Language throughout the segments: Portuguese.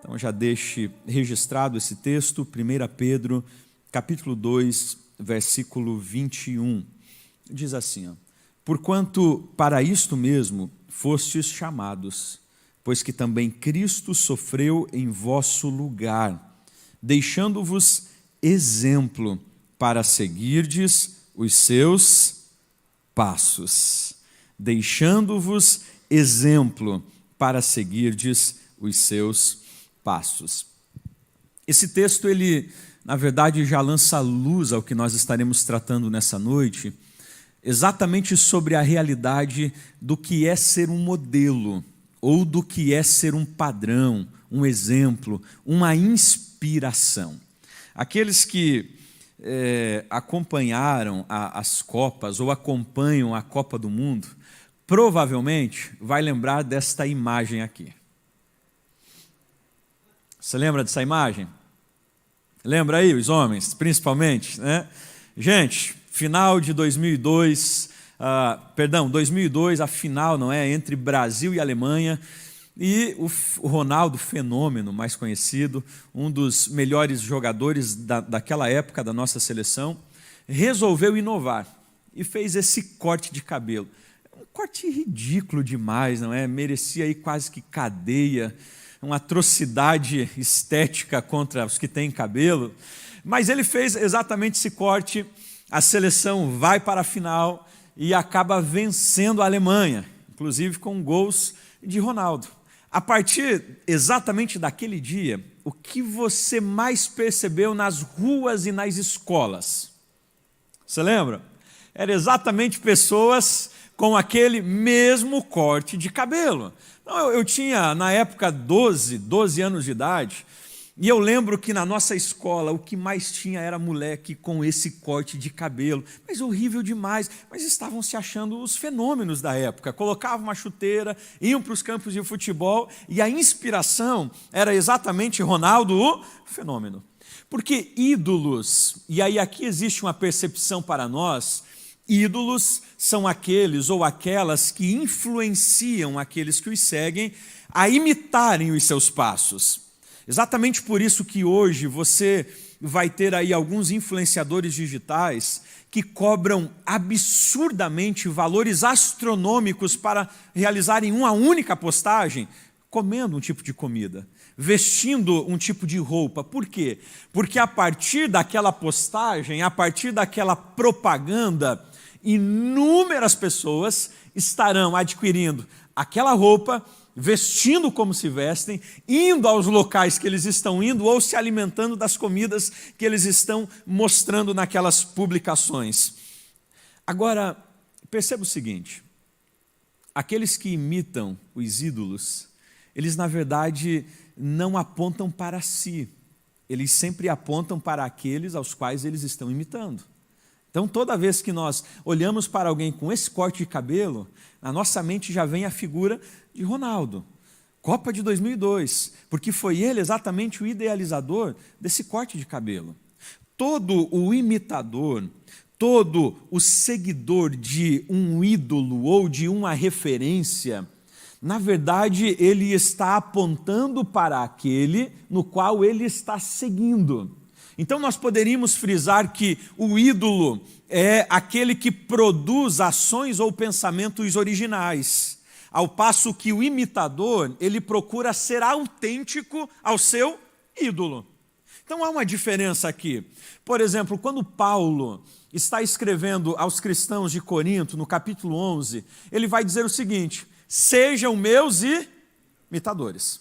Então já deixe registrado esse texto, 1 Pedro, capítulo 2, versículo 21. Diz assim, ó, porquanto para isto mesmo fostes chamados, pois que também Cristo sofreu em vosso lugar, deixando-vos exemplo para seguirdes os seus passos. Deixando-vos exemplo para seguirdes os seus passos. Esse texto, ele, na verdade, já lança luz ao que nós estaremos tratando nessa noite, exatamente sobre a realidade do que é ser um modelo, ou do que é ser um padrão, um exemplo, uma inspiração. Aqueles que acompanharam as Copas, ou acompanham a Copa do Mundo, provavelmente vai lembrar desta imagem aqui. Você lembra dessa imagem? Lembra aí, os homens, principalmente, né? Gente, final de 2002, 2002, a final, não é, entre Brasil e Alemanha, e o Ronaldo, fenômeno mais conhecido, um dos melhores jogadores daquela época da nossa seleção, resolveu inovar e fez esse corte de cabelo. Um corte ridículo demais, não é? Merecia aí quase que cadeia, uma atrocidade estética contra os que têm cabelo, mas ele fez exatamente esse corte, a seleção vai para a final e acaba vencendo a Alemanha, inclusive com gols de Ronaldo. A partir exatamente daquele dia, o que você mais percebeu nas ruas e nas escolas? Você lembra? Era exatamente pessoas com aquele mesmo corte de cabelo. Então, eu tinha, na época, 12 anos de idade, e eu lembro que na nossa escola o que mais tinha era moleque com esse corte de cabelo, mas horrível demais, mas estavam se achando os fenômenos da época, colocavam uma chuteira, iam para os campos de futebol, e a inspiração era exatamente Ronaldo, o fenômeno. Porque ídolos, e aí aqui existe uma percepção para nós, ídolos são aqueles ou aquelas que influenciam aqueles que os seguem a imitarem os seus passos. Exatamente por isso que hoje você vai ter aí alguns influenciadores digitais que cobram absurdamente valores astronômicos para realizarem uma única postagem, comendo um tipo de comida, vestindo um tipo de roupa. Por quê? Porque a partir daquela postagem, a partir daquela propaganda, inúmeras pessoas estarão adquirindo aquela roupa, vestindo como se vestem, indo aos locais que eles estão indo ou se alimentando das comidas que eles estão mostrando naquelas publicações. Agora, perceba o seguinte, aqueles que imitam os ídolos, eles na verdade não apontam para si, eles sempre apontam para aqueles aos quais eles estão imitando. Então, toda vez que nós olhamos para alguém com esse corte de cabelo, na nossa mente já vem a figura de Ronaldo, Copa de 2002, porque foi ele exatamente o idealizador desse corte de cabelo. Todo o imitador, todo o seguidor de um ídolo ou de uma referência, na verdade, ele está apontando para aquele no qual ele está seguindo. Então nós poderíamos frisar que o ídolo é aquele que produz ações ou pensamentos originais, ao passo que o imitador, ele procura ser autêntico ao seu ídolo. Então há uma diferença aqui. Por exemplo, quando Paulo está escrevendo aos cristãos de Corinto, no capítulo 11, ele vai dizer o seguinte, sejam meus imitadores.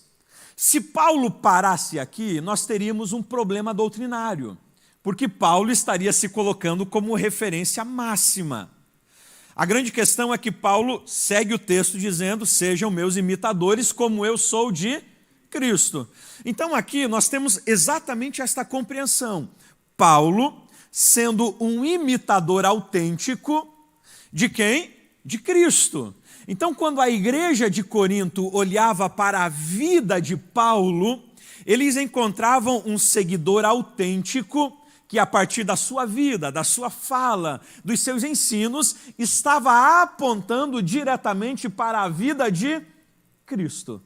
Se Paulo parasse aqui, nós teríamos um problema doutrinário, porque Paulo estaria se colocando como referência máxima. A grande questão é que Paulo segue o texto dizendo, sejam meus imitadores como eu sou de Cristo. Então aqui nós temos exatamente esta compreensão. Paulo sendo um imitador autêntico de quem? De Cristo. Então, quando a igreja de Corinto olhava para a vida de Paulo, eles encontravam um seguidor autêntico que, a partir da sua vida, da sua fala, dos seus ensinos, estava apontando diretamente para a vida de Cristo.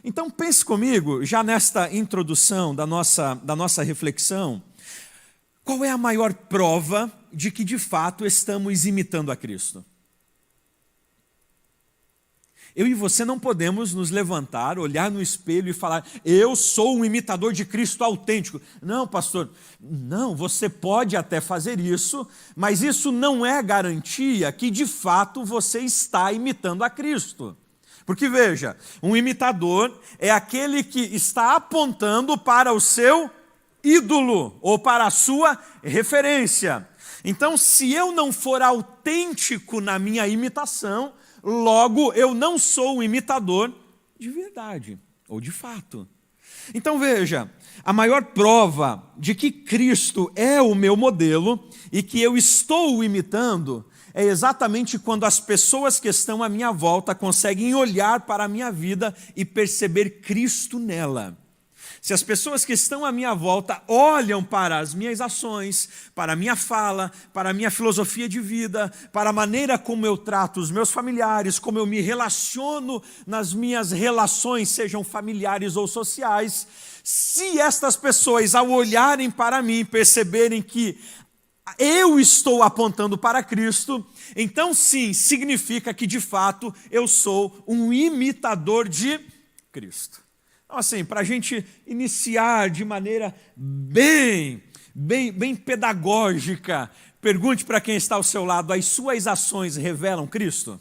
Então pense comigo, já nesta introdução da nossa reflexão, qual é a maior prova de que de fato estamos imitando a Cristo? Eu e você não podemos nos levantar, olhar no espelho e falar, eu sou um imitador de Cristo autêntico. Não, pastor, não, você pode até fazer isso, mas isso não é garantia que de fato você está imitando a Cristo. Porque veja, um imitador é aquele que está apontando para o seu ídolo ou para a sua referência. Então, se eu não for autêntico na minha imitação, logo eu não sou um imitador de verdade ou de fato. Então veja, a maior prova de que Cristo é o meu modelo e que eu estou o imitando é exatamente quando as pessoas que estão à minha volta conseguem olhar para a minha vida e perceber Cristo nela. Se as pessoas que estão à minha volta olham para as minhas ações, para a minha fala, para a minha filosofia de vida, para a maneira como eu trato os meus familiares, como eu me relaciono nas minhas relações, sejam familiares ou sociais, se estas pessoas, ao olharem para mim, perceberem que eu estou apontando para Cristo, então sim, significa que de fato eu sou um imitador de Cristo. Então, assim, para a gente iniciar de maneira bem pedagógica, pergunte para quem está ao seu lado, as suas ações revelam Cristo?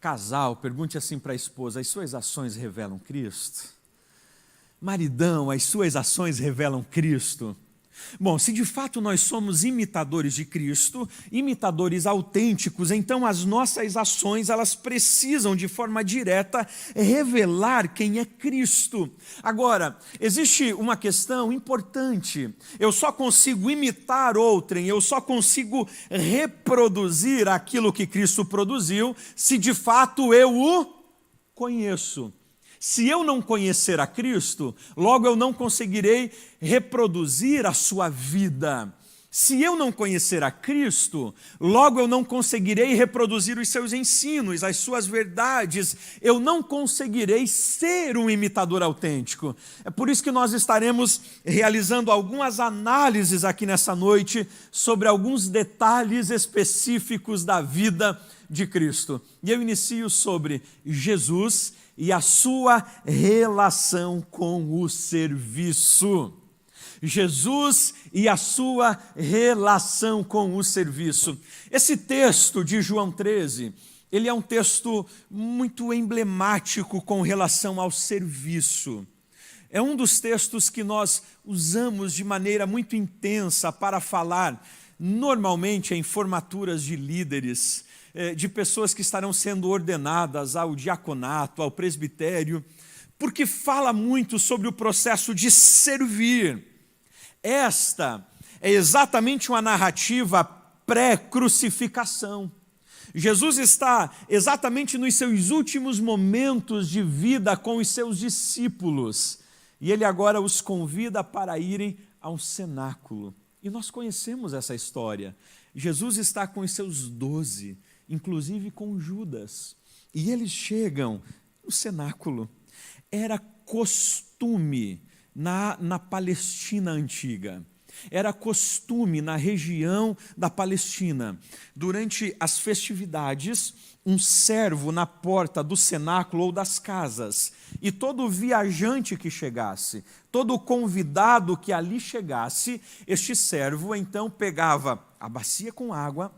Casal, pergunte assim para a esposa, as suas ações revelam Cristo? Maridão, as suas ações revelam Cristo? Bom, se de fato nós somos imitadores de Cristo, imitadores autênticos, então as nossas ações, elas precisam de forma direta revelar quem é Cristo. Agora, existe uma questão importante. Eu só consigo imitar outrem, eu só consigo reproduzir aquilo que Cristo produziu, se de fato eu o conheço. Se eu não conhecer a Cristo, logo eu não conseguirei reproduzir a sua vida. Se eu não conhecer a Cristo, logo eu não conseguirei reproduzir os seus ensinos, as suas verdades. Eu não conseguirei ser um imitador autêntico. É por isso que nós estaremos realizando algumas análises aqui nessa noite sobre alguns detalhes específicos da vida de Cristo. E eu inicio sobre Jesus e a sua relação com o serviço. Jesus e a sua relação com o serviço. Esse texto de João 13, ele é um texto muito emblemático com relação ao serviço. É um dos textos que nós usamos de maneira muito intensa para falar, normalmente em formaturas de líderes, de pessoas que estarão sendo ordenadas ao diaconato, ao presbitério, porque fala muito sobre o processo de servir. Esta é exatamente uma narrativa pré-crucificação. Jesus está exatamente nos seus últimos momentos de vida com os seus discípulos, e ele agora os convida para irem a um cenáculo. E nós conhecemos essa história. Jesus está com os seus 12, inclusive com Judas, e eles chegam no cenáculo. Era costume na Palestina antiga, era costume na região da Palestina, durante as festividades, um servo na porta do cenáculo ou das casas, e todo viajante que chegasse, todo convidado que ali chegasse, este servo então pegava a bacia com água,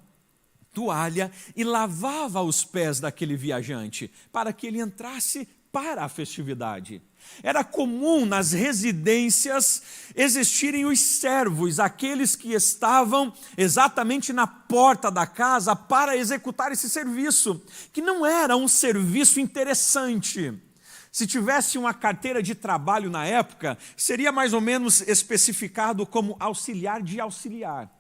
toalha e lavava os pés daquele viajante, para que ele entrasse para a festividade. Era comum nas residências existirem os servos, aqueles que estavam exatamente na porta da casa para executar esse serviço, que não era um serviço interessante. Se tivesse uma carteira de trabalho na época, seria mais ou menos especificado como auxiliar de auxiliar.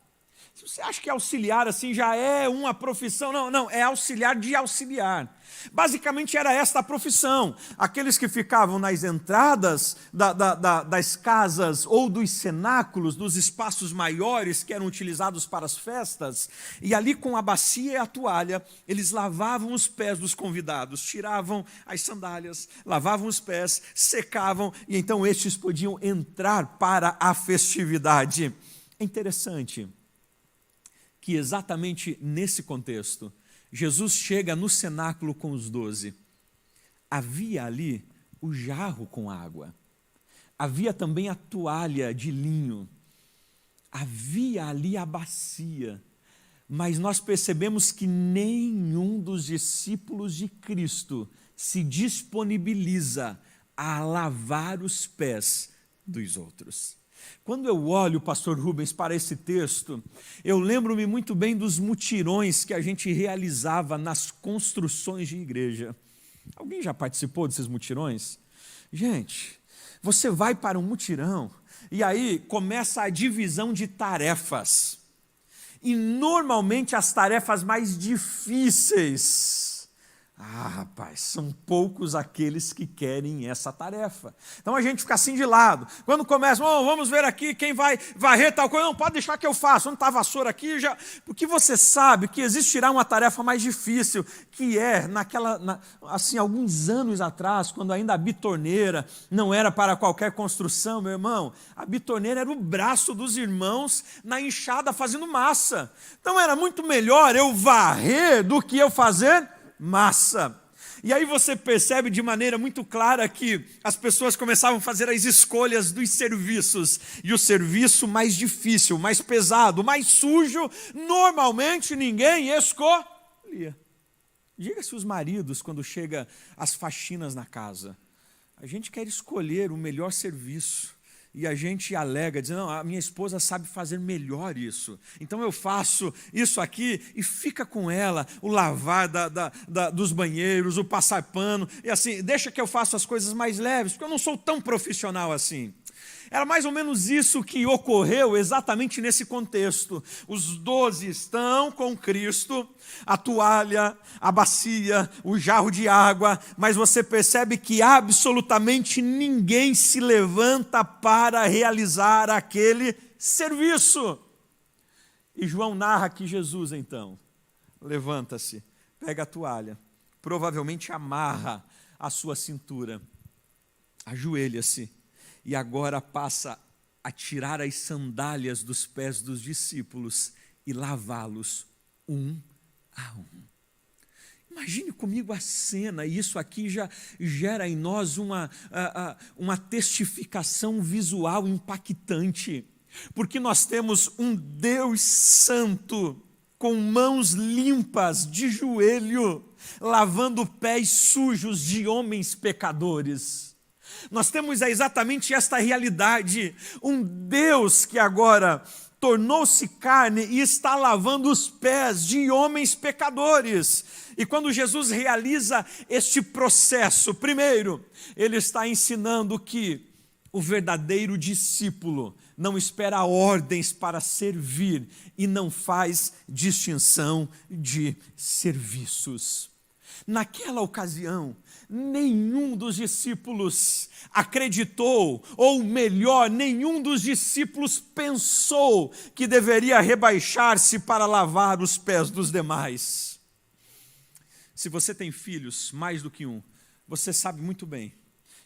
Se você acha que auxiliar assim já é uma profissão, não, é auxiliar de auxiliar. Basicamente era esta a profissão. Aqueles que ficavam nas entradas das casas ou dos cenáculos, dos espaços maiores que eram utilizados para as festas, e ali com a bacia e a toalha, eles lavavam os pés dos convidados, tiravam as sandálias, lavavam os pés, secavam, e então estes podiam entrar para a festividade. É interessante que exatamente nesse contexto, Jesus chega no cenáculo com os 12. Havia ali o jarro com água. Havia também a toalha de linho. Havia ali a bacia. Mas nós percebemos que nenhum dos discípulos de Cristo se disponibiliza a lavar os pés dos outros. Quando eu olho, pastor Rubens, para esse texto, eu lembro-me muito bem dos mutirões que a gente realizava nas construções de igreja. Alguém já participou desses mutirões? Gente, você vai para um mutirão e aí começa a divisão de tarefas. E normalmente as tarefas mais difíceis, rapaz, são poucos aqueles que querem essa tarefa. Então a gente fica assim de lado. Quando começa, vamos ver aqui quem vai varrer tal coisa. Não, pode deixar que eu faço. Não está a vassoura aqui já. Porque você sabe que existirá uma tarefa mais difícil, que é assim, alguns anos atrás, quando ainda a bitorneira não era para qualquer construção, meu irmão, a bitorneira era o braço dos irmãos na enxada fazendo massa. Então era muito melhor eu varrer do que eu fazer massa. E aí você percebe de maneira muito clara que as pessoas começavam a fazer as escolhas dos serviços, e o serviço mais difícil, mais pesado, mais sujo, normalmente ninguém escolhia. Diga-se os maridos, quando chega as faxinas na casa, a gente quer escolher o melhor serviço. E a gente alega, dizendo, não, a minha esposa sabe fazer melhor isso. Então eu faço isso aqui e fica com ela, o lavar dos banheiros, o passar pano, e assim, deixa que eu faça as coisas mais leves, porque eu não sou tão profissional assim. Era mais ou menos isso que ocorreu exatamente nesse contexto. Os 12 estão com Cristo, a toalha, a bacia, o jarro de água, mas você percebe que absolutamente ninguém se levanta para realizar aquele serviço. E João narra que Jesus, então, levanta-se, pega a toalha, provavelmente amarra a sua cintura, ajoelha-se, e agora passa a tirar as sandálias dos pés dos discípulos e lavá-los um a um. Imagine comigo a cena, e isso aqui já gera em nós uma testificação visual impactante, porque nós temos um Deus santo, com mãos limpas, de joelho, lavando pés sujos de homens pecadores. Nós temos exatamente esta realidade, um Deus que agora tornou-se carne e está lavando os pés de homens pecadores. E quando Jesus realiza este processo, primeiro, ele está ensinando que o verdadeiro discípulo não espera ordens para servir e não faz distinção de serviços. Naquela ocasião, nenhum dos discípulos acreditou, ou melhor, nenhum dos discípulos pensou que deveria rebaixar-se para lavar os pés dos demais. Se você tem filhos, mais do que um, você sabe muito bem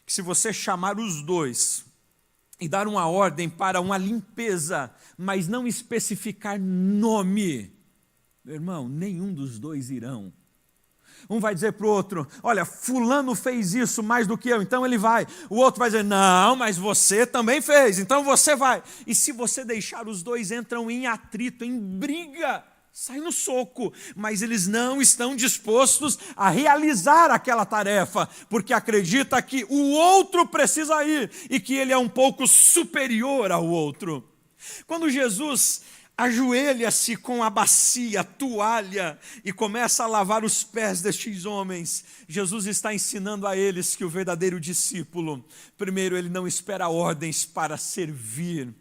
que se você chamar os dois e dar uma ordem para uma limpeza, mas não especificar nome, meu irmão, nenhum dos dois irão. Um vai dizer para o outro, olha, fulano fez isso mais do que eu, então ele vai. O outro vai dizer, não, mas você também fez, então você vai. E se você deixar, os dois entram em atrito, em briga, sai no soco. Mas eles não estão dispostos a realizar aquela tarefa, porque acredita que o outro precisa ir e que ele é um pouco superior ao outro. Quando Jesus ajoelha-se com a bacia, a toalha, e começa a lavar os pés destes homens, Jesus está ensinando a eles que o verdadeiro discípulo, primeiro, ele não espera ordens para servir,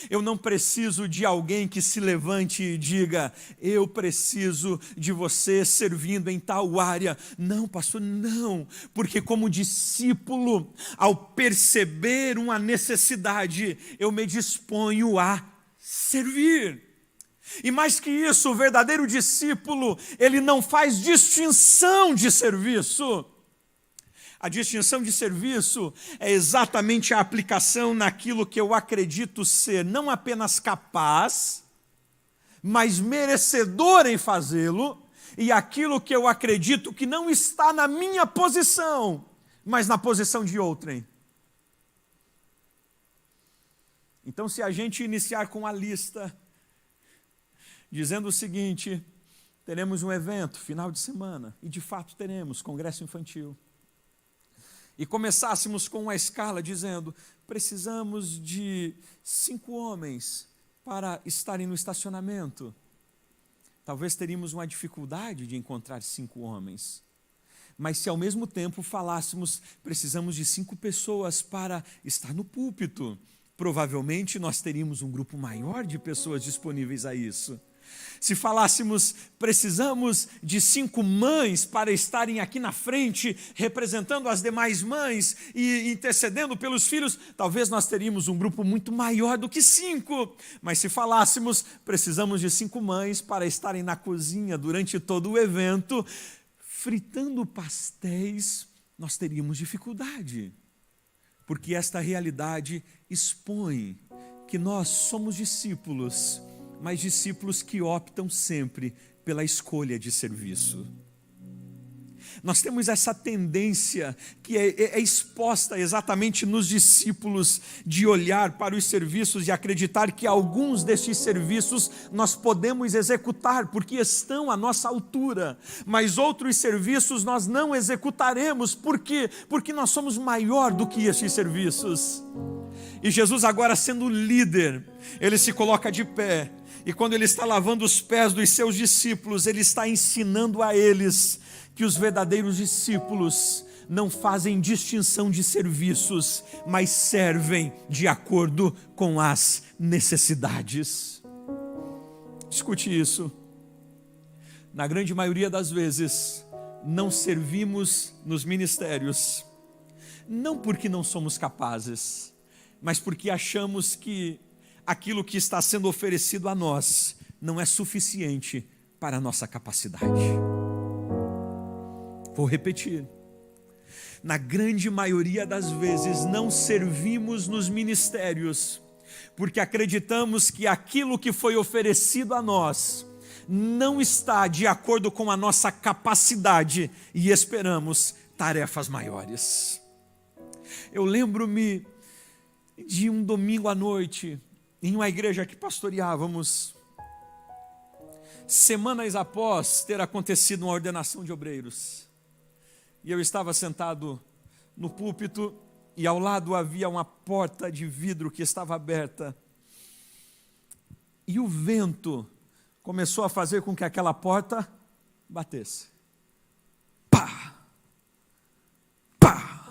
Eu não preciso de alguém que se levante e diga: eu preciso de você servindo em tal área. Não, pastor, não. Porque como discípulo, ao perceber uma necessidade, eu me disponho a servir. E mais que isso, o verdadeiro discípulo, ele não faz distinção de serviço. A distinção de serviço é exatamente a aplicação naquilo que eu acredito ser não apenas capaz, mas merecedor em fazê-lo, e aquilo que eu acredito que não está na minha posição, mas na posição de outrem. Então, se a gente iniciar com a lista, dizendo o seguinte: teremos um evento, final de semana, e de fato teremos, congresso infantil. E começássemos com uma escala dizendo: precisamos de 5 homens para estarem no estacionamento. Talvez teríamos uma dificuldade de encontrar 5 homens. Mas se ao mesmo tempo falássemos: precisamos de 5 pessoas para estar no púlpito, provavelmente nós teríamos um grupo maior de pessoas disponíveis a isso. Se falássemos: precisamos de 5 mães para estarem aqui na frente, representando as demais mães e intercedendo pelos filhos, talvez nós teríamos um grupo muito maior do que 5. Mas se falássemos: precisamos de 5 mães para estarem na cozinha durante todo o evento, fritando pastéis, nós teríamos dificuldade. Porque esta realidade expõe que nós somos discípulos, mas discípulos que optam sempre pela escolha de serviço. Nós temos essa tendência que é exposta exatamente nos discípulos, de olhar para os serviços e acreditar que alguns destes serviços nós podemos executar porque estão à nossa altura, mas outros serviços nós não executaremos. Por quê? Porque nós somos maior do que estes serviços. E Jesus, agora sendo líder, ele se coloca de pé, e quando ele está lavando os pés dos seus discípulos, ele está ensinando a eles que os verdadeiros discípulos não fazem distinção de serviços, mas servem de acordo com as necessidades. Escute isso. Na grande maioria das vezes, não servimos nos ministérios, não porque não somos capazes, mas porque achamos que aquilo que está sendo oferecido a nós não é suficiente para a nossa capacidade. Vou repetir. Na grande maioria das vezes não servimos nos ministérios porque acreditamos que aquilo que foi oferecido a nós não está de acordo com a nossa capacidade e esperamos tarefas maiores. Eu lembro-me de um domingo à noite, em uma igreja que pastoreávamos, semanas após ter acontecido uma ordenação de obreiros. E eu estava sentado no púlpito e ao lado havia uma porta de vidro que estava aberta. E o vento começou a fazer com que aquela porta batesse. Pá! Pá!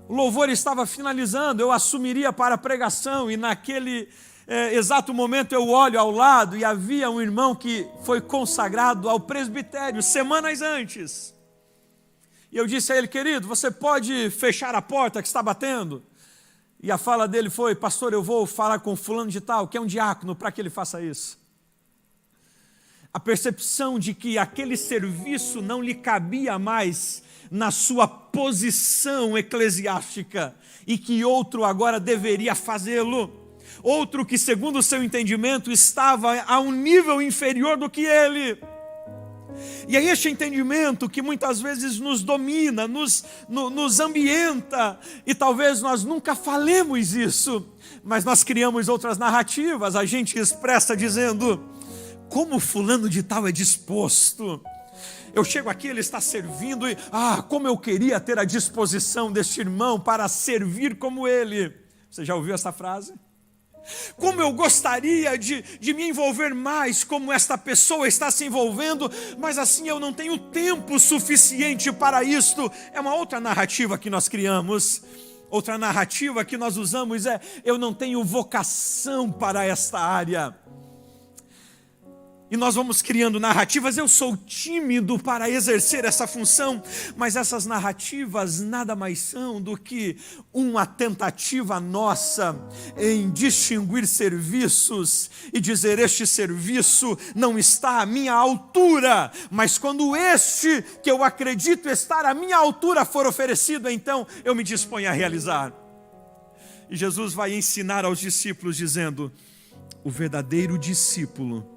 O louvor estava finalizando, eu assumiria para a pregação, e naquele exato momento eu olho ao lado e havia um irmão que foi consagrado ao presbitério semanas antes. E eu disse a ele: querido, você pode fechar a porta que está batendo? E a fala dele foi: pastor, eu vou falar com fulano de tal, que é um diácono, para que ele faça isso. A percepção de que aquele serviço não lhe cabia mais na sua posição eclesiástica e que outro agora deveria fazê-lo. Outro que, segundo o seu entendimento, estava a um nível inferior do que ele. E é este entendimento que muitas vezes nos domina, nos ambienta, e talvez nós nunca falemos isso, mas nós criamos outras narrativas. A gente expressa dizendo: como fulano de tal é disposto. Eu chego aqui, ele está servindo e, como eu queria ter a disposição deste irmão para servir como ele. Você já ouviu essa frase? Como eu gostaria de me envolver mais como esta pessoa está se envolvendo, mas assim eu não tenho tempo suficiente para isto. É uma outra narrativa que nós criamos. Outra narrativa que nós usamos é: eu não tenho vocação para esta área. E nós vamos criando narrativas: eu sou tímido para exercer essa função. Mas essas narrativas nada mais são do que uma tentativa nossa em distinguir serviços e dizer: este serviço não está à minha altura, mas quando este que eu acredito estar à minha altura for oferecido, então eu me disponho a realizar. E Jesus vai ensinar aos discípulos dizendo: o verdadeiro discípulo,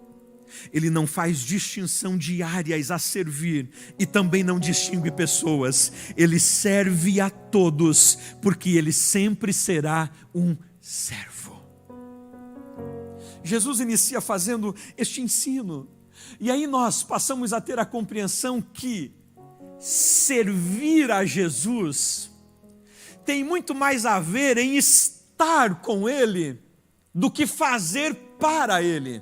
ele não faz distinção de áreas a servir e também não distingue pessoas. Ele serve a todos, porque ele sempre será um servo. Jesus inicia fazendo este ensino. E aí nós passamos a ter a compreensão que servir a Jesus tem muito mais a ver em estar com Ele do que fazer para Ele.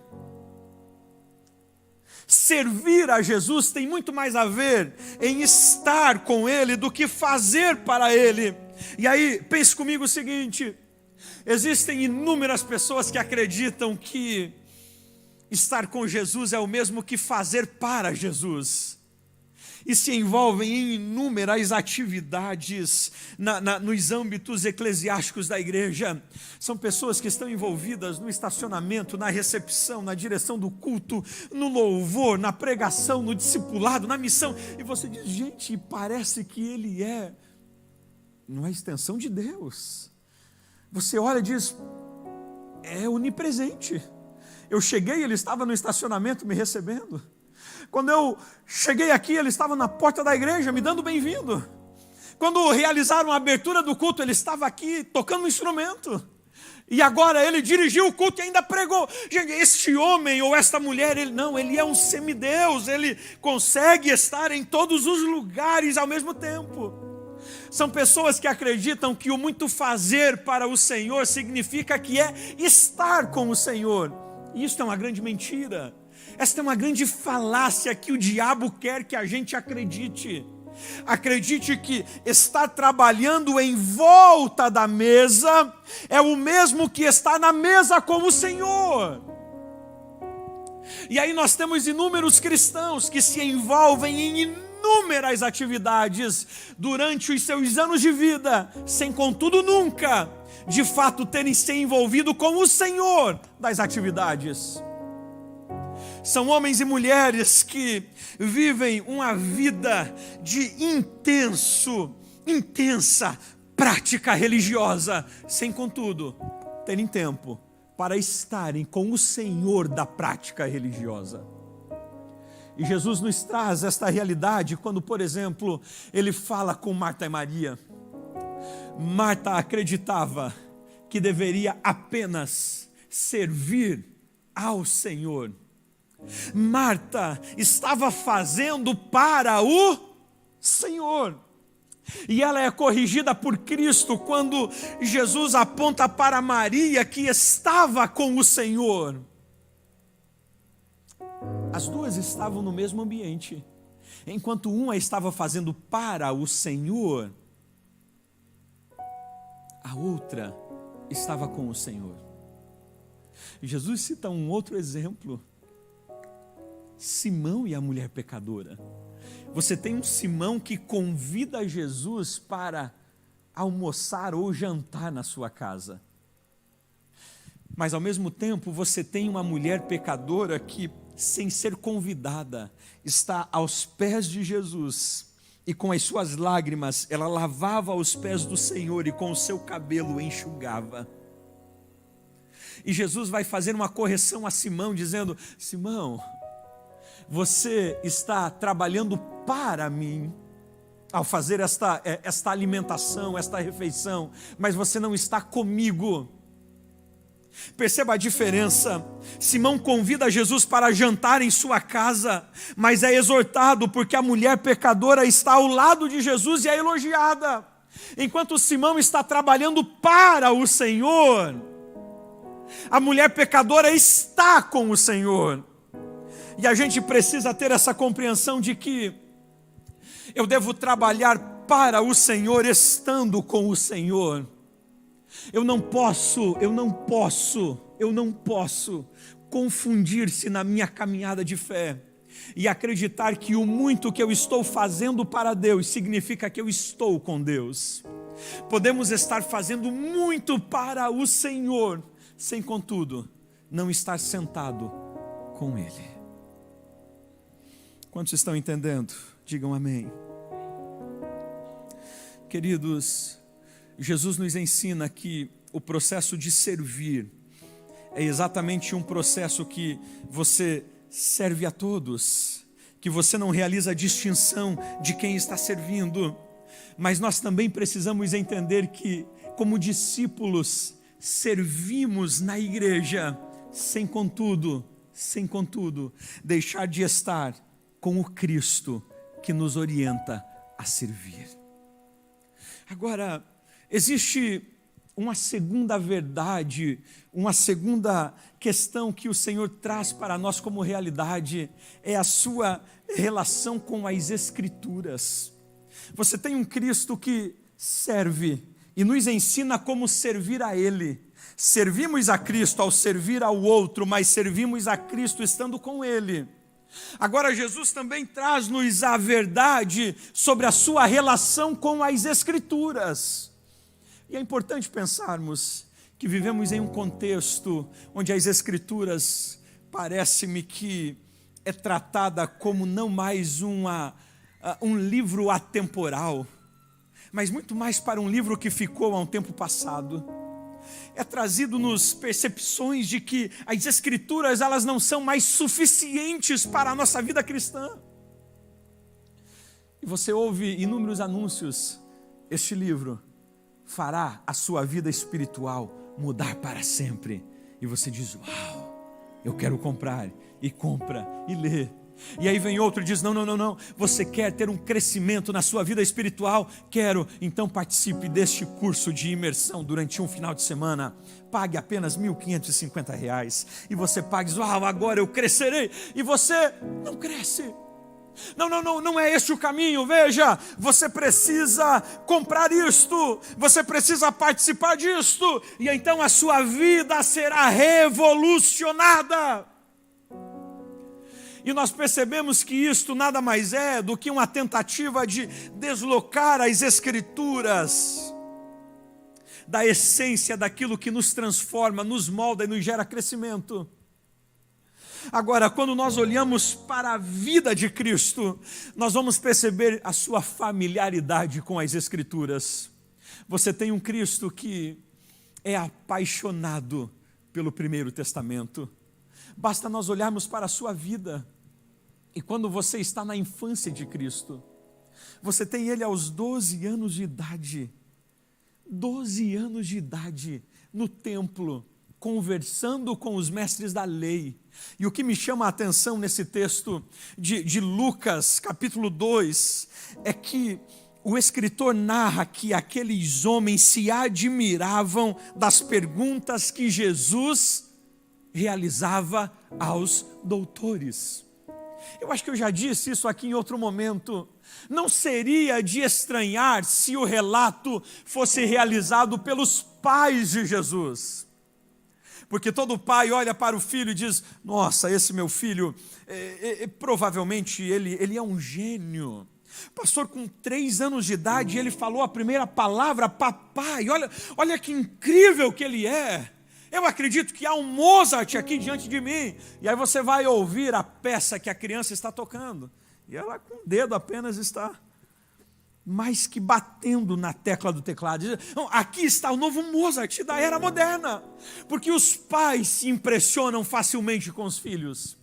Servir a Jesus tem muito mais a ver em estar com Ele do que fazer para Ele. E aí, pense comigo o seguinte: existem inúmeras pessoas que acreditam que estar com Jesus é o mesmo que fazer para Jesus. E se envolvem em inúmeras atividades nos âmbitos eclesiásticos da igreja. São pessoas que estão envolvidas no estacionamento, na recepção, na direção do culto, no louvor, na pregação, no discipulado, na missão. E você diz: gente, parece que ele é uma extensão de Deus. Você olha e diz: é onipresente. Eu cheguei, ele estava no estacionamento me recebendo. Quando eu cheguei aqui, ele estava na porta da igreja me dando bem-vindo. Quando realizaram a abertura do culto, ele estava aqui tocando um instrumento. E agora ele dirigiu o culto e ainda pregou. Gente, este homem ou esta mulher, ele é um semideus. Ele consegue estar em todos os lugares ao mesmo tempo. São pessoas que acreditam que o muito fazer para o Senhor significa que é estar com o Senhor. E isso é uma grande mentira. Esta é uma grande falácia que o diabo quer que a gente acredite. Acredite que estar trabalhando em volta da mesa é o mesmo que estar na mesa com o Senhor. E aí nós temos inúmeros cristãos que se envolvem em inúmeras atividades durante os seus anos de vida, sem contudo nunca, de fato, terem se envolvido com o Senhor das atividades. São homens e mulheres que vivem uma vida de intensa prática religiosa, sem contudo terem tempo para estarem com o Senhor da prática religiosa. E Jesus nos traz esta realidade quando, por exemplo, ele fala com Marta e Maria. Marta acreditava que deveria apenas servir ao Senhor. Marta estava fazendo para o Senhor. E ela é corrigida por Cristo quando Jesus aponta para Maria, que estava com o Senhor. As duas estavam no mesmo ambiente. Enquanto uma estava fazendo para o Senhor, a outra estava com o Senhor. Jesus cita um outro exemplo. Simão e a mulher pecadora. Você tem um Simão que convida Jesus para almoçar ou jantar na sua casa. Mas ao mesmo tempo você tem uma mulher pecadora que, sem ser convidada, está aos pés de Jesus e com as suas lágrimas ela lavava os pés do Senhor e com o seu cabelo enxugava. E Jesus vai fazer uma correção a Simão dizendo: Simão, você está trabalhando para mim ao fazer esta alimentação, esta refeição, mas você não está comigo. Perceba a diferença. Simão convida Jesus para jantar em sua casa, mas é exortado porque a mulher pecadora está ao lado de Jesus e é elogiada. Enquanto Simão está trabalhando para o Senhor, a mulher pecadora está com o Senhor. E a gente precisa ter essa compreensão de que eu devo trabalhar para o Senhor estando com o Senhor. Eu não posso confundir-se na minha caminhada de fé e acreditar que o muito que eu estou fazendo para Deus significa que eu estou com Deus. Podemos estar fazendo muito para o Senhor, sem contudo não estar sentado com Ele. Quantos estão entendendo? Digam amém. Queridos, Jesus nos ensina que o processo de servir é exatamente um processo que você serve a todos, que você não realiza a distinção de quem está servindo, mas nós também precisamos entender que, como discípulos, servimos na igreja, sem contudo, deixar de estar com o Cristo que nos orienta a servir. Agora, existe uma segunda verdade, uma segunda questão que o Senhor traz para nós como realidade, é a sua relação com as Escrituras. Você tem um Cristo que serve e nos ensina como servir a Ele. Servimos a Cristo ao servir ao outro, mas servimos a Cristo estando com Ele. Agora Jesus também traz-nos a verdade sobre a sua relação com as Escrituras. E é importante pensarmos que vivemos em um contexto onde as Escrituras parece-me que é tratada como não mais um livro atemporal, mas muito mais para um livro que ficou há um tempo passado. É trazido-nos percepções de que as Escrituras elas não são mais suficientes para a nossa vida cristã. E você ouve inúmeros anúncios: este livro fará a sua vida espiritual mudar para sempre. E você diz: uau, eu quero comprar, e compra, e lê. E aí vem outro e diz: não, você quer ter um crescimento na sua vida espiritual? Quero, então participe deste curso de imersão durante um final de semana. Pague apenas R$ 1.550, e você paga, uau, agora eu crescerei, e você não cresce. Não é este o caminho. Veja, você precisa comprar isto, você precisa participar disto, e então a sua vida será revolucionada. E nós percebemos que isto nada mais é do que uma tentativa de deslocar as Escrituras da essência daquilo que nos transforma, nos molda e nos gera crescimento. Agora, quando nós olhamos para a vida de Cristo, nós vamos perceber a sua familiaridade com as Escrituras. Você tem um Cristo que é apaixonado pelo Primeiro Testamento. Basta nós olharmos para a sua vida. E quando você está na infância de Cristo, você tem Ele aos 12 anos de idade. 12 anos de idade no templo, conversando com os mestres da lei. E o que me chama a atenção nesse texto de Lucas, capítulo 2, é que o escritor narra que aqueles homens se admiravam das perguntas que Jesus realizava aos doutores. Eu acho que eu já disse isso aqui em outro momento. Não seria de estranhar se o relato fosse realizado pelos pais de Jesus. Porque todo pai olha para o filho e diz: nossa, esse meu filho, provavelmente ele é um gênio. Pastor, com 3 anos de idade, ele falou a primeira palavra, papai. Olha que incrível que ele é. Eu acredito que há um Mozart aqui diante de mim. E aí você vai ouvir a peça que a criança está tocando. E ela com o dedo apenas está mais que batendo na tecla do teclado. Não, aqui está o novo Mozart da era moderna. Porque os pais se impressionam facilmente com os filhos.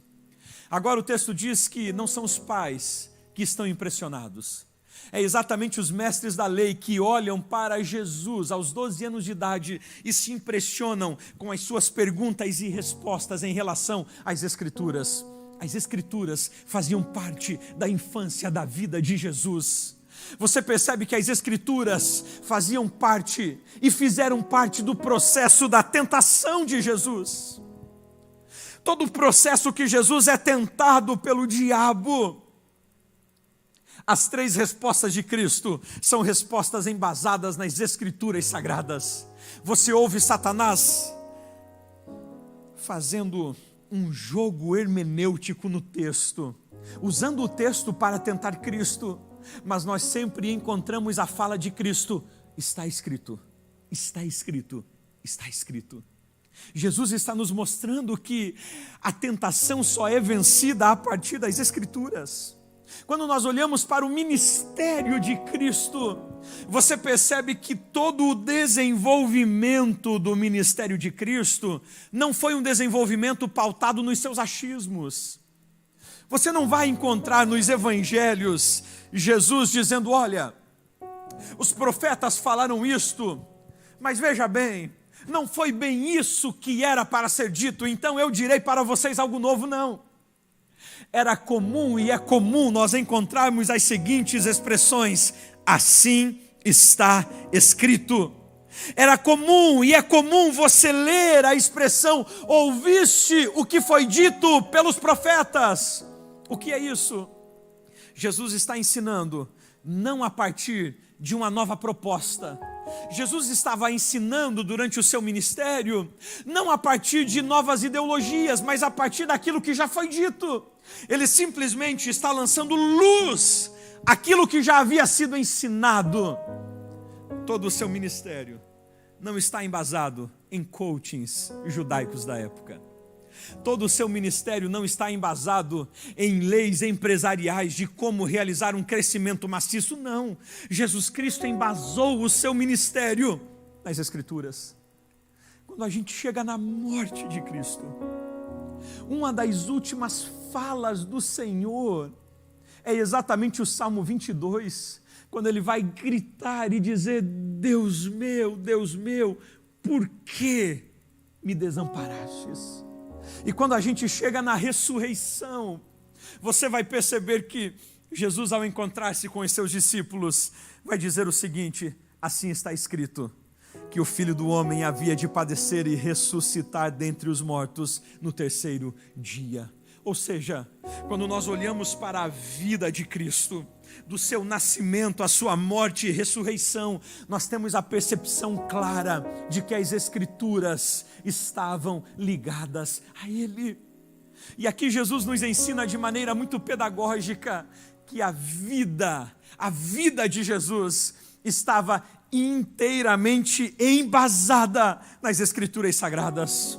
Agora o texto diz que não são os pais que estão impressionados. É exatamente os mestres da lei que olham para Jesus aos 12 anos de idade e se impressionam com as suas perguntas e respostas em relação às Escrituras. As Escrituras faziam parte da infância da vida de Jesus. Você percebe que as Escrituras faziam parte e fizeram parte do processo da tentação de Jesus. Todo o processo que Jesus é tentado pelo diabo As 3 respostas de Cristo são respostas embasadas nas Escrituras Sagradas. Você ouve Satanás fazendo um jogo hermenêutico no texto, usando o texto para tentar Cristo, mas nós sempre encontramos a fala de Cristo: está escrito, está escrito, está escrito. Jesus está nos mostrando que a tentação só é vencida a partir das Escrituras. Quando nós olhamos para o ministério de Cristo, você percebe que todo o desenvolvimento do ministério de Cristo não foi um desenvolvimento pautado nos seus achismos. Você não vai encontrar nos evangelhos Jesus dizendo: olha, os profetas falaram isto, mas veja bem, não foi bem isso que era para ser dito, então eu direi para vocês algo novo. Não. Era comum e é comum nós encontrarmos as seguintes expressões: assim está escrito. Era comum e é comum você ler a expressão: ouviste o que foi dito pelos profetas. O que é isso? Jesus está ensinando não a partir de uma nova proposta. Jesus estava ensinando durante o seu ministério não a partir de novas ideologias, mas a partir daquilo que já foi dito. Ele simplesmente está lançando luz àquilo que já havia sido ensinado. Todo o seu ministério não está embasado em coachings judaicos da época. Todo o seu ministério não está embasado em leis empresariais de como realizar um crescimento maciço, não. Jesus Cristo embasou o seu ministério nas Escrituras. Quando a gente chega na morte de Cristo, uma das últimas falas do Senhor é exatamente o Salmo 22, quando ele vai gritar e dizer: Deus meu, por que me desamparastes? E quando a gente chega na ressurreição, você vai perceber que Jesus, ao encontrar-se com os seus discípulos, vai dizer o seguinte: assim está escrito, que o Filho do Homem havia de padecer e ressuscitar dentre os mortos no 3º dia. Ou seja, quando nós olhamos para a vida de Cristo, do seu nascimento, a sua morte e ressurreição, nós temos a percepção clara de que as Escrituras estavam ligadas a Ele. E aqui Jesus nos ensina de maneira muito pedagógica que a vida de Jesus estava inteiramente embasada nas Escrituras Sagradas.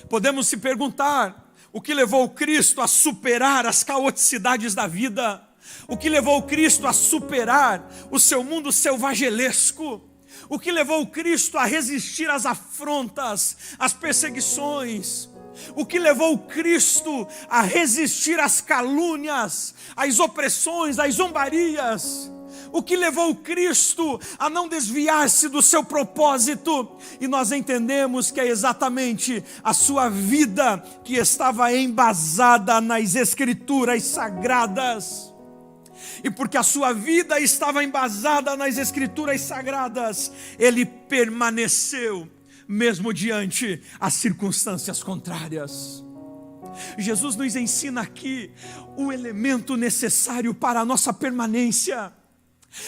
Podemos se perguntar: o que levou Cristo a superar as caoticidades da vida? O que levou Cristo a superar o seu mundo selvagelesco? O que levou Cristo a resistir às afrontas, às perseguições? O que levou Cristo a resistir às calúnias, às opressões, às zombarias? O que levou Cristo a não desviar-se do seu propósito? E nós entendemos que é exatamente a sua vida que estava embasada nas Escrituras Sagradas. E porque a sua vida estava embasada nas Escrituras Sagradas, ele permaneceu mesmo diante as circunstâncias contrárias. Jesus nos ensina aqui o elemento necessário para a nossa permanência.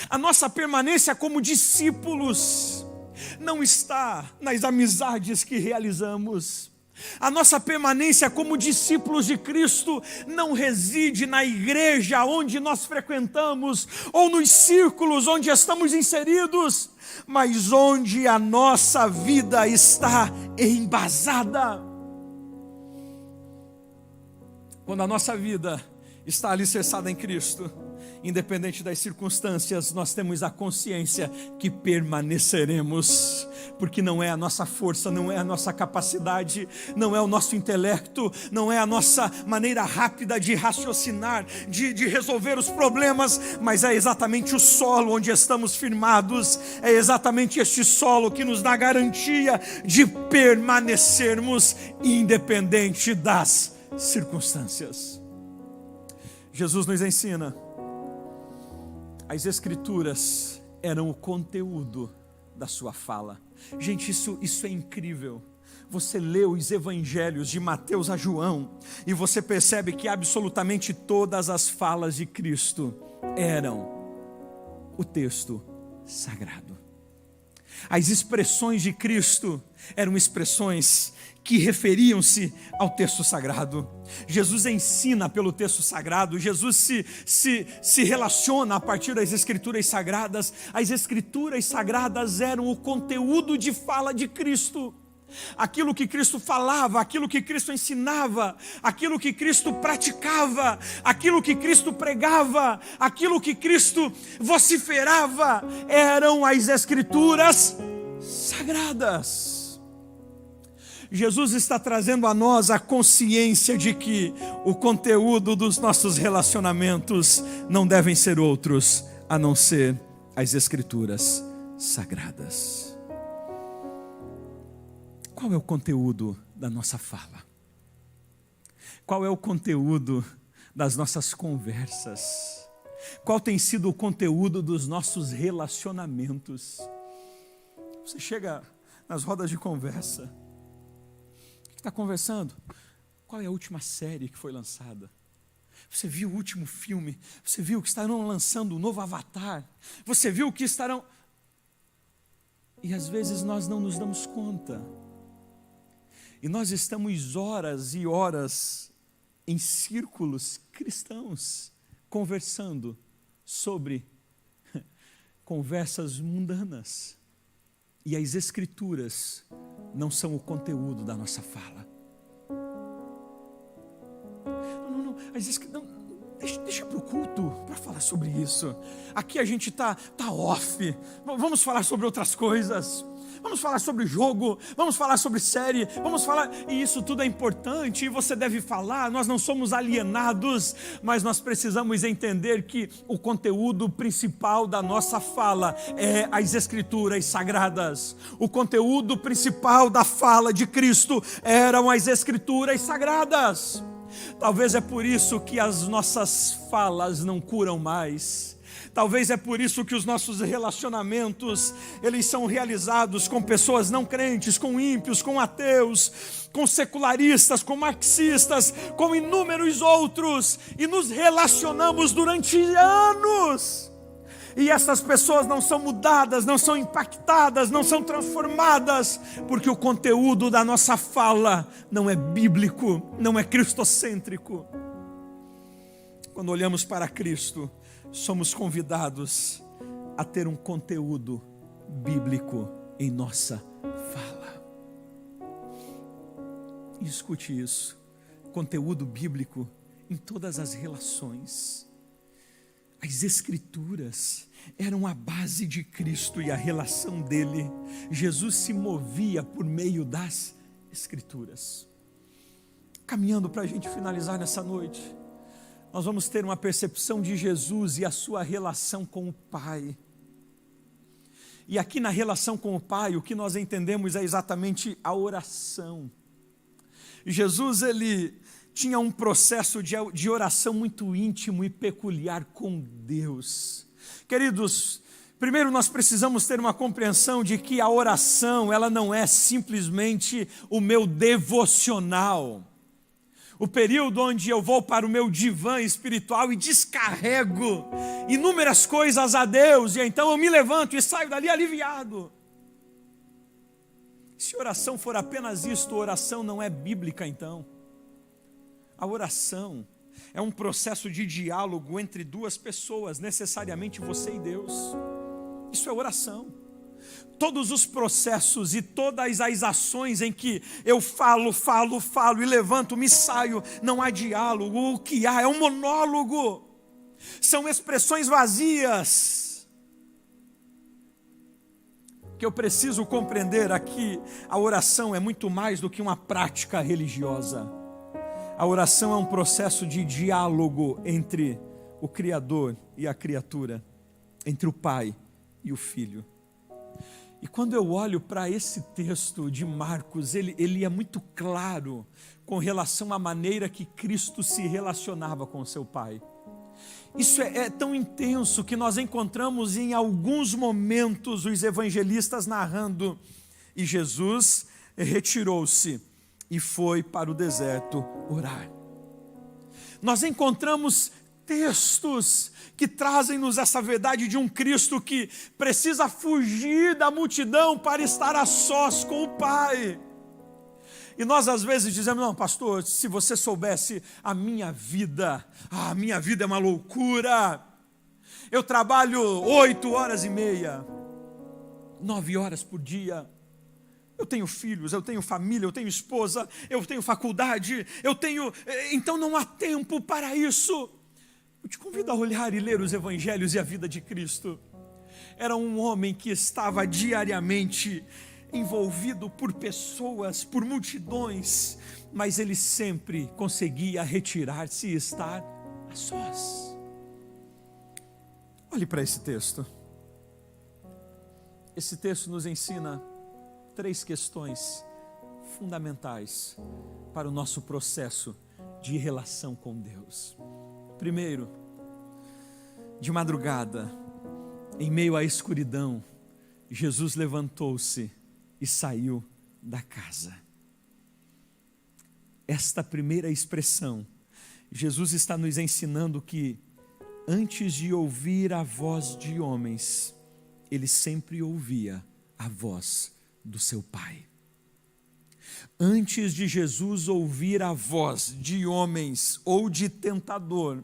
A nossa permanência como discípulos não está nas amizades que realizamos. A nossa permanência como discípulos de Cristo não reside na igreja onde nós frequentamos ou nos círculos onde estamos inseridos, mas onde a nossa vida está embasada. Quando a nossa vida está alicerçada em Cristo, independente das circunstâncias, nós temos a consciência que permaneceremos, porque não é a nossa força, não é a nossa capacidade, não é o nosso intelecto, não é a nossa maneira rápida de raciocinar, de resolver os problemas, mas é exatamente o solo onde estamos firmados, é exatamente este solo que nos dá garantia de permanecermos independente das circunstâncias. Jesus nos ensina: as Escrituras eram o conteúdo da sua fala. Gente, isso é incrível. você lê os evangelhos de Mateus a João e você percebe que absolutamente todas as falas de Cristo eram o texto sagrado. As expressões de Cristo eram expressões que referiam-se ao texto sagrado. Jesus ensina pelo texto sagrado, Jesus se relaciona a partir das escrituras sagradas. As escrituras sagradas eram o conteúdo de fala de Cristo. Aquilo que Cristo falava, aquilo que Cristo ensinava, aquilo que Cristo praticava, aquilo que Cristo pregava, aquilo que Cristo vociferava, eram as escrituras sagradas. Jesus está trazendo a nós a consciência de que o conteúdo dos nossos relacionamentos não devem ser outros a não ser as escrituras sagradas. Qual é o conteúdo da nossa fala? Qual é o conteúdo das nossas conversas? Qual tem sido o conteúdo dos nossos relacionamentos? Você chega nas rodas de conversa, está conversando? Qual é a última série que foi lançada? Você viu o último filme? Você viu que estarão lançando o novo Avatar? Você viu que estarão... E às vezes nós não nos damos conta. E nós estamos horas e horas em círculos cristãos, conversando sobre conversas mundanas. E as escrituras não são o conteúdo da nossa fala. Deixa para o culto para falar sobre isso. Aqui a gente tá off. Vamos falar sobre outras coisas. Vamos falar sobre jogo, vamos falar sobre série, vamos falar, e isso tudo é importante, e você deve falar, nós não somos alienados, mas nós precisamos entender que o conteúdo principal da nossa fala é as escrituras sagradas. O conteúdo principal da fala de Cristo eram as escrituras sagradas. Talvez é por isso que as nossas falas não curam mais. Talvez é por isso que os nossos relacionamentos, eles são realizados com pessoas não crentes, com ímpios, com ateus, com secularistas, com marxistas, com inúmeros outros, e nos relacionamos durante anos. E essas pessoas não são mudadas, não são impactadas, não são transformadas, porque o conteúdo da nossa fala não é bíblico, não é cristocêntrico. Quando olhamos para Cristo, somos convidados a ter um conteúdo bíblico em nossa fala. E escute isso, conteúdo bíblico em todas as relações. As escrituras eram a base de Cristo e a relação dele. Jesus se movia por meio das escrituras. Caminhando para a gente finalizar nessa noite, nós vamos ter uma percepção de Jesus e a sua relação com o Pai. E aqui na relação com o Pai, o que nós entendemos é exatamente a oração. Jesus, ele tinha um processo de oração muito íntimo e peculiar com Deus. Queridos, primeiro nós precisamos ter uma compreensão de que a oração, ela não é simplesmente o meu devocional. O período onde eu vou para o meu divã espiritual e descarrego inúmeras coisas a Deus, e então eu me levanto e saio dali aliviado. Se oração for apenas isto, oração não é bíblica então. A oração é um processo de diálogo entre duas pessoas, necessariamente você e Deus. Isso é oração. Todos os processos e todas as ações em que eu falo e levanto, me saio, não há diálogo. O que há é um monólogo. São expressões vazias. O que eu preciso compreender aqui, a oração é muito mais do que uma prática religiosa. A oração é um processo de diálogo entre o Criador e a criatura, entre o Pai e o Filho. E quando eu olho para esse texto de Marcos, ele é muito claro com relação à maneira que Cristo se relacionava com o seu Pai. Isso é tão intenso que nós encontramos em alguns momentos os evangelistas narrando, e Jesus retirou-se e foi para o deserto orar. Nós encontramos textos que trazem-nos essa verdade de um Cristo que precisa fugir da multidão para estar a sós com o Pai. E nós às vezes dizemos: não, pastor, se você soubesse a minha vida é uma loucura. Eu trabalho 8 horas e meia, 9 horas por dia. Eu tenho filhos, eu tenho família, eu tenho esposa, eu tenho faculdade, então não há tempo para isso. Eu te convido a olhar e ler os evangelhos e a vida de Cristo. Era um homem que estava diariamente envolvido por pessoas, por multidões, mas ele sempre conseguia retirar-se e estar a sós. Olhe para esse texto. Esse texto nos ensina 3 questões fundamentais para o nosso processo de relação com Deus. Primeiro, de madrugada, em meio à escuridão, Jesus levantou-se e saiu da casa. Esta primeira expressão, Jesus está nos ensinando que antes de ouvir a voz de homens, ele sempre ouvia a voz do seu Pai. Antes de Jesus ouvir a voz de homens ou de tentador,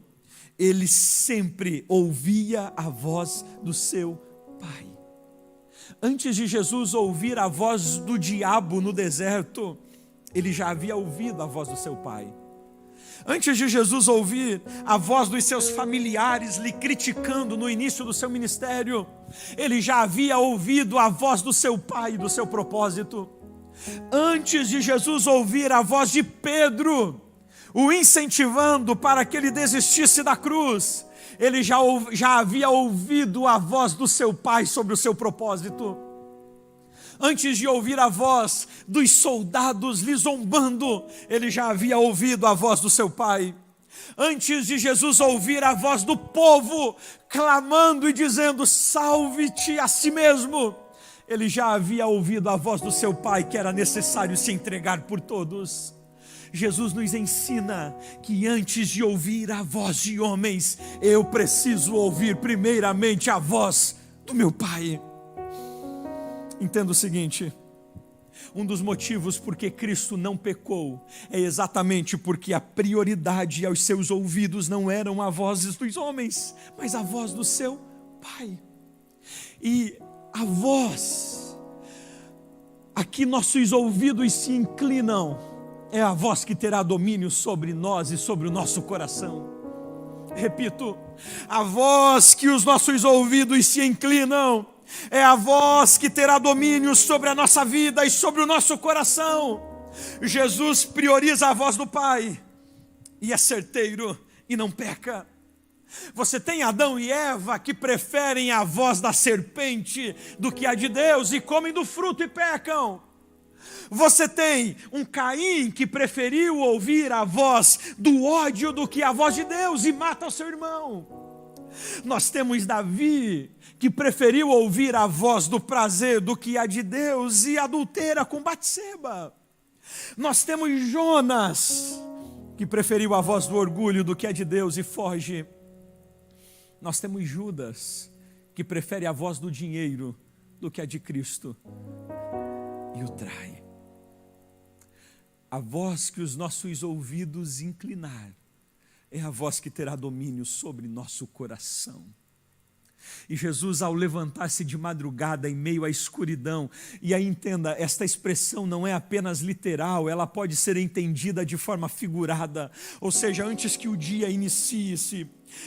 ele sempre ouvia a voz do seu Pai. Antes de Jesus ouvir a voz do diabo no deserto, ele já havia ouvido a voz do seu Pai. Antes de Jesus ouvir a voz dos seus familiares lhe criticando no início do seu ministério, ele já havia ouvido a voz do seu Pai e do seu propósito. Antes de Jesus ouvir a voz de Pedro, o incentivando para que ele desistisse da cruz, ele já havia ouvido a voz do seu Pai sobre o seu propósito. Antes de ouvir a voz dos soldados lhe zombando, ele já havia ouvido a voz do seu Pai. Antes de Jesus ouvir a voz do povo clamando e dizendo: salve-te a si mesmo, ele já havia ouvido a voz do seu Pai que era necessário se entregar por todos. Jesus nos ensina que antes de ouvir a voz de homens, eu preciso ouvir primeiramente a voz do meu Pai. Entenda o seguinte: um dos motivos por que Cristo não pecou é exatamente porque a prioridade aos seus ouvidos não eram a voz dos homens, mas a voz do seu Pai. E a voz a que nossos ouvidos se inclinam é a voz que terá domínio sobre nós e sobre o nosso coração. Repito, a voz que os nossos ouvidos se inclinam é a voz que terá domínio sobre a nossa vida e sobre o nosso coração. Jesus prioriza a voz do Pai e é certeiro e não peca. Você tem Adão e Eva que preferem a voz da serpente do que a de Deus e comem do fruto e pecam. Você tem um Caim que preferiu ouvir a voz do ódio do que a voz de Deus e mata o seu irmão. Nós temos Davi que preferiu ouvir a voz do prazer do que a de Deus e adultera com Batseba. Nós temos Jonas que preferiu a voz do orgulho do que a de Deus e foge. Nós temos Judas que prefere a voz do dinheiro do que a de Cristo e o trai. A voz que os nossos ouvidos inclinar é a voz que terá domínio sobre nosso coração. E Jesus, ao levantar-se de madrugada em meio à escuridão, e aí entenda, esta expressão não é apenas literal, ela pode ser entendida de forma figurada, ou seja, antes que o dia inicie-se,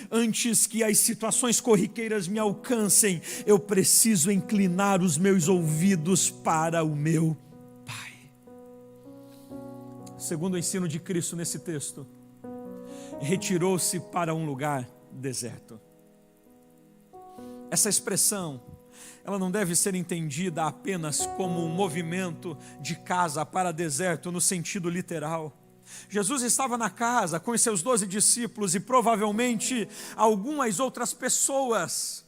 antes que as situações corriqueiras me alcancem, eu preciso inclinar os meus ouvidos para o meu Pai. Segundo o ensino de Cristo nesse texto, retirou-se para um lugar deserto. Essa expressão, ela não deve ser entendida apenas como um movimento de casa para deserto no sentido literal. Jesus estava na casa com os seus 12 discípulos e provavelmente algumas outras pessoas.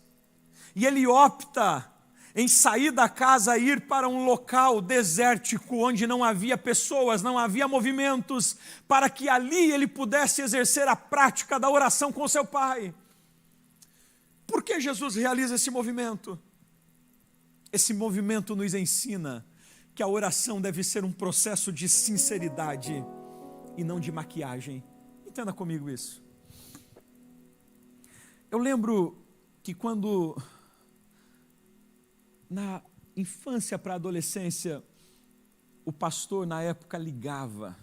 E ele opta em sair da casa e ir para um local desértico, onde não havia pessoas, não havia movimentos, para que ali ele pudesse exercer a prática da oração com seu Pai. Por que Jesus realiza esse movimento? Esse movimento nos ensina que a oração deve ser um processo de sinceridade e não de maquiagem. Entenda comigo isso. Eu lembro que quando, na infância para a adolescência, o pastor na época ligava,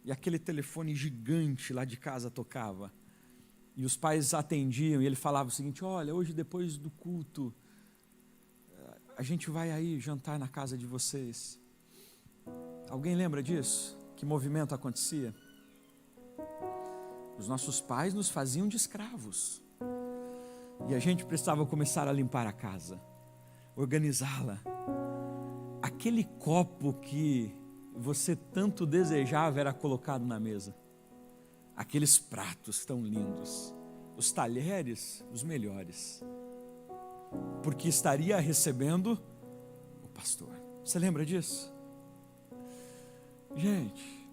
e aquele telefone gigante lá de casa tocava, e os pais atendiam, e ele falava o seguinte: olha, hoje depois do culto, a gente vai aí jantar na casa de vocês. Alguém lembra disso? Que movimento acontecia? Os nossos pais nos faziam de escravos, e a gente precisava começar a limpar a casa, organizá-la. Aquele copo que você tanto desejava era colocado na mesa. Aqueles pratos tão lindos, os talheres, os melhores, porque estaria recebendo o pastor. Você lembra disso? Gente,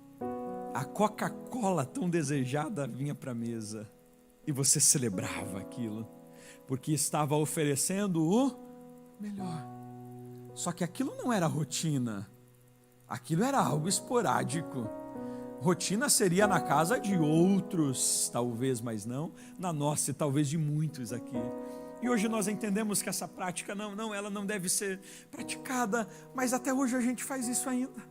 a Coca-Cola tão desejada vinha para a mesa, e você celebrava aquilo, porque estava oferecendo o melhor. Só que aquilo não era rotina, aquilo era algo esporádico. Rotina seria na casa de outros, talvez, mas não na nossa, e talvez de muitos aqui. E hoje nós entendemos que essa prática ela não deve ser praticada, mas até hoje a gente faz isso ainda.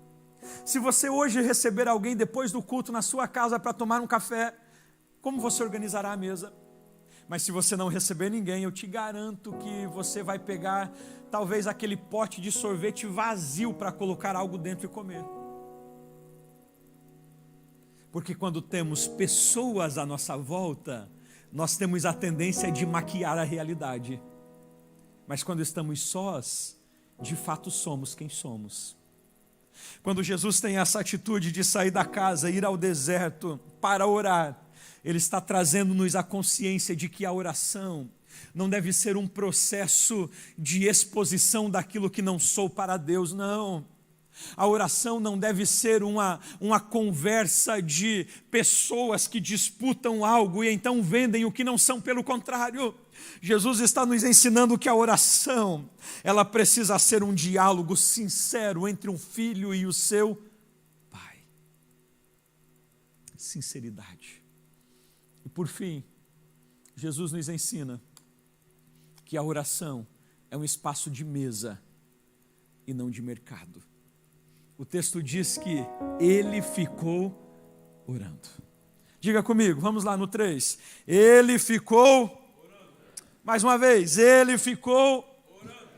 Se você hoje receber alguém depois do culto na sua casa para tomar um café, como você organizará a mesa? Mas se você não receber ninguém, eu te garanto que você vai pegar talvez aquele pote de sorvete vazio para colocar algo dentro e comer. Porque quando temos pessoas à nossa volta, nós temos a tendência de maquiar a realidade. Mas quando estamos sós, de fato somos quem somos. Quando Jesus tem essa atitude de sair da casa, ir ao deserto para orar, Ele está trazendo-nos a consciência de que a oração não deve ser um processo de exposição daquilo que não sou para Deus, não. A oração não deve ser uma conversa de pessoas que disputam algo e então vendem o que não são, pelo contrário. Jesus está nos ensinando que a oração, ela precisa ser um diálogo sincero entre um filho e o seu pai. Sinceridade. E por fim, Jesus nos ensina que a oração é um espaço de mesa e não de mercado. O texto diz que ele ficou orando. Diga comigo, vamos lá no 3. Ele ficou orando. Mais uma vez, ele ficou orando.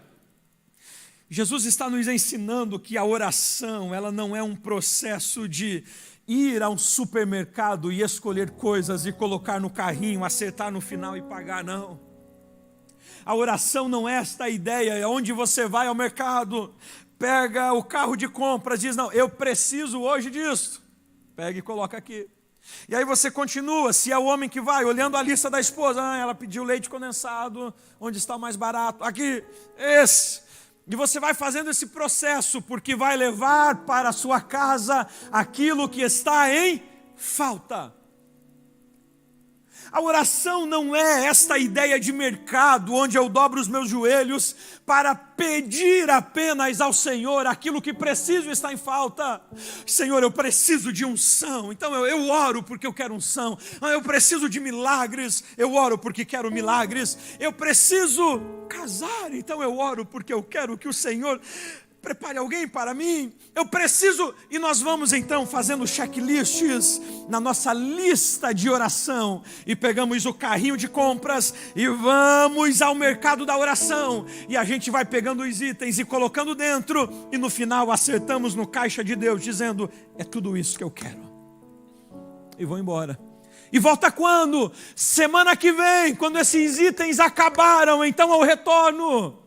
Jesus está nos ensinando que a oração, ela não é um processo de ir a um supermercado e escolher coisas e colocar no carrinho, acertar no final e pagar, não. A oração não é esta ideia, é onde você vai ao mercado, pega o carro de compras, diz: não, eu preciso hoje disso, pega e coloca aqui. E aí você continua, se é o homem que vai, olhando a lista da esposa, ela pediu leite condensado, onde está o mais barato? Aqui, esse. E você vai fazendo esse processo, porque vai levar para a sua casa aquilo que está em falta. A oração não é esta ideia de mercado, onde eu dobro os meus joelhos para pedir apenas ao Senhor aquilo que preciso, está em falta. Senhor, eu preciso de unção, então eu oro porque eu quero unção. Eu preciso de milagres, eu oro porque quero milagres. Eu preciso casar, então eu oro porque eu quero que o Senhor prepare alguém para mim. Eu preciso, e nós vamos então fazendo checklists na nossa lista de oração, e pegamos o carrinho de compras e vamos ao mercado da oração, e a gente vai pegando os itens e colocando dentro, e no final acertamos no caixa de Deus, dizendo: é tudo isso que eu quero, e vou embora. E volta quando? Semana que vem, quando esses itens acabaram, então eu retorno.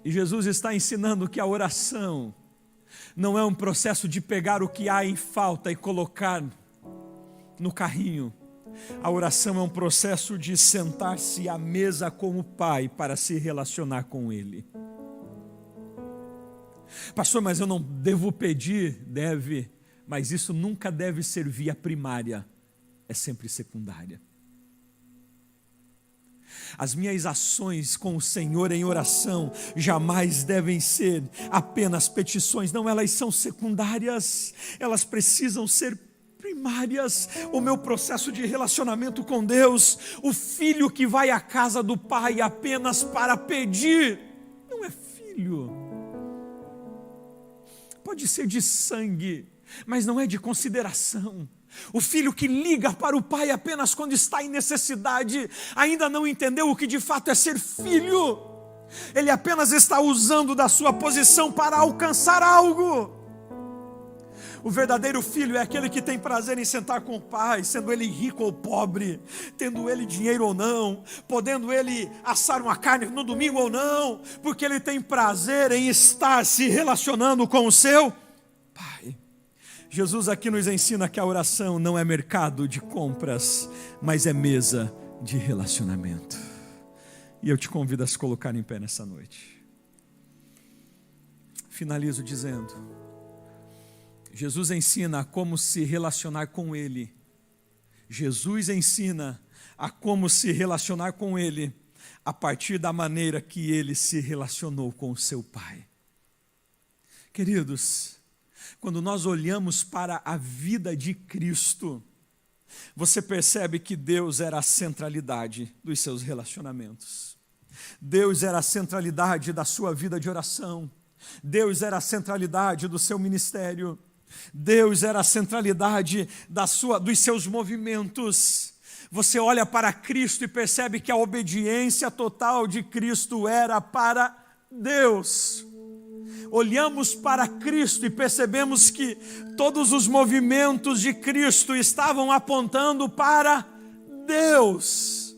E Jesus está ensinando que a oração não é um processo de pegar o que há em falta e colocar no carrinho A oração é um processo de sentar-se à mesa com o Pai para se relacionar com Ele. Pastor, mas eu não devo pedir? Deve, mas isso nunca deve ser via primária, é sempre secundária. As minhas ações com o Senhor em oração jamais devem ser apenas petições, não, elas são secundárias, elas precisam ser primárias. O meu processo de relacionamento com Deus, o filho que vai à casa do pai apenas para pedir, não é filho. Pode ser de sangue, mas não é de consideração. O filho que liga para o pai apenas quando está em necessidade, ainda não entendeu o que de fato é ser filho. Ele apenas está usando da sua posição para alcançar algo. O verdadeiro filho é aquele que tem prazer em sentar com o pai, sendo ele rico ou pobre, tendo ele dinheiro ou não, podendo ele assar uma carne no domingo ou não, porque ele tem prazer em estar se relacionando com o seu pai. Jesus aqui nos ensina que a oração não é mercado de compras, mas é mesa de relacionamento. E eu te convido a se colocar em pé nessa noite. Finalizo dizendo: Jesus ensina a como se relacionar com Ele. Jesus ensina a como se relacionar com Ele a partir da maneira que Ele se relacionou com o seu Pai. Queridos, quando nós olhamos para a vida de Cristo, você percebe que Deus era a centralidade dos seus relacionamentos. Deus era a centralidade da sua vida de oração. Deus era a centralidade do seu ministério. Deus era a centralidade dos seus movimentos. Você olha para Cristo e percebe que a obediência total de Cristo era para Deus. Olhamos para Cristo e percebemos que todos os movimentos de Cristo estavam apontando para Deus.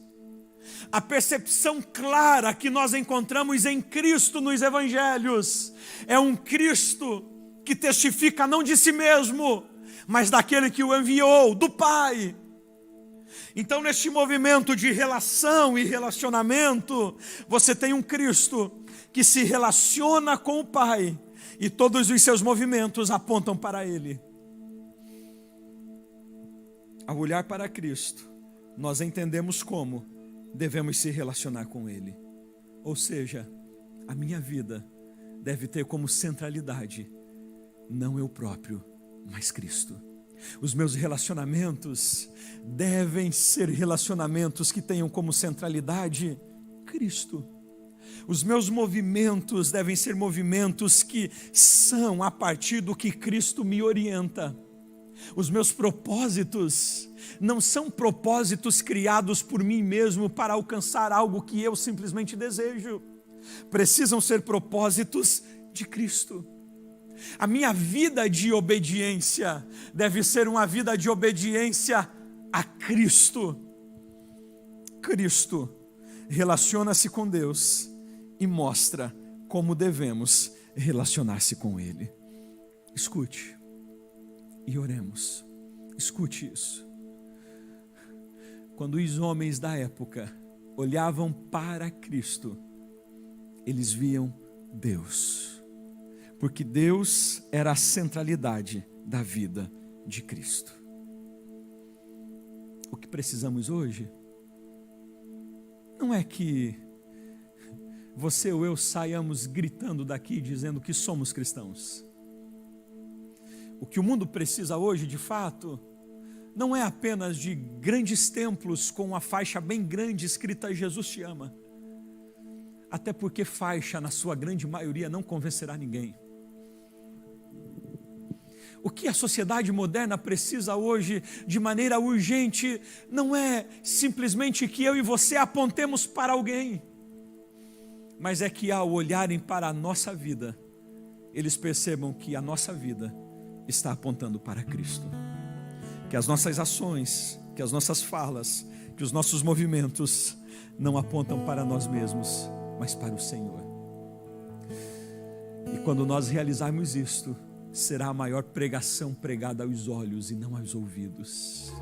A percepção clara que nós encontramos em Cristo nos evangelhos é um Cristo que testifica não de si mesmo, mas daquele que o enviou, do Pai. Então, neste movimento de relação e relacionamento, você tem um Cristo que se relaciona com o Pai, e todos os seus movimentos apontam para Ele. Ao olhar para Cristo, nós entendemos como devemos se relacionar com Ele. Ou seja, a minha vida deve ter como centralidade não eu próprio, mas Cristo. Os meus relacionamentos devem ser relacionamentos que tenham como centralidade Cristo. Os meus movimentos devem ser movimentos que são a partir do que Cristo me orienta. Os meus propósitos não são propósitos criados por mim mesmo para alcançar algo que eu simplesmente desejo. Precisam ser propósitos de Cristo. A minha vida de obediência deve ser uma vida de obediência a Cristo. Cristo relaciona-se com Deus e mostra como devemos relacionar-se com Ele. Escute e oremos. Escute isso. Quando os homens da época olhavam para Cristo, eles viam Deus. Porque Deus era a centralidade da vida de Cristo. O que precisamos hoje não é que você ou eu saiamos gritando daqui dizendo que somos cristãos. O que o mundo precisa hoje, de fato, não é apenas de grandes templos com uma faixa bem grande escrita Jesus te ama. Até porque faixa, na sua grande maioria, não convencerá ninguém. O que a sociedade moderna precisa hoje, de maneira urgente, não é simplesmente que eu e você apontemos para alguém, mas é que ao olharem para a nossa vida, eles percebam que a nossa vida está apontando para Cristo. Que as nossas ações, que as nossas falas, que os nossos movimentos não apontam para nós mesmos, mas para o Senhor. E quando nós realizarmos isto, será a maior pregação pregada aos olhos e não aos ouvidos.